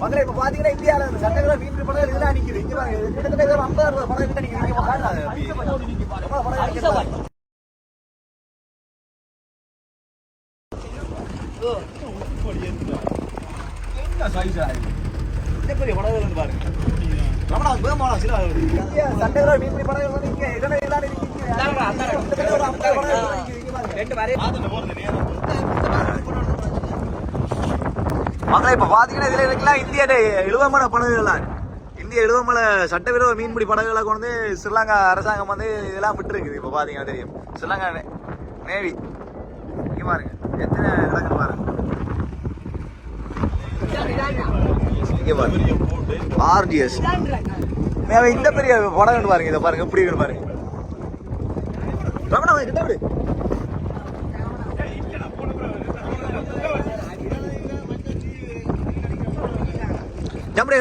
மகளே இப்ப பாத்தீங்கன்னா இந்தியாவில இந்த சட்டங்களை மீன் படங்கள் இதெல்லாம் நிக்குது. இங்க பாருங்க கிட்டத்தட்ட 50 படம் கிட்ட நிக்குது. இங்க காணாது. என்ன சைஸ் ஆகுது? இந்த பெரிய படங்கள் பாருங்க. ரமணா வேகமான சில சட்டங்களை மீன் படங்கள் வந்து இங்க இதெல்லாம் எல்லாம் நிக்குது. மக்களை இப்ப பாத்தீங்கன்னா இதுல இருக்கலாம் இந்திய இழுவமலை படகுகள், இந்திய இழுவமலை சட்டவிரோத மீன்பிடி படகுகளை கொண்டு ஸ்ரீலங்கா அரசாங்கம் வந்து இதெல்லாம் விட்டு இருக்குது. இப்ப பாத்தீங்கன்னா தெரியும் ஸ்ரீலங்கா நேவி. இங்க பாருங்க எத்தனை இடங்கள் பாருங்க. இங்க பாருங்க RGS இந்த பெரிய படகு பாருங்க. இதை பாருங்க எப்படி இருக்கு பாருங்க. ரமணா கிட்ட விடு. ஜம்பரே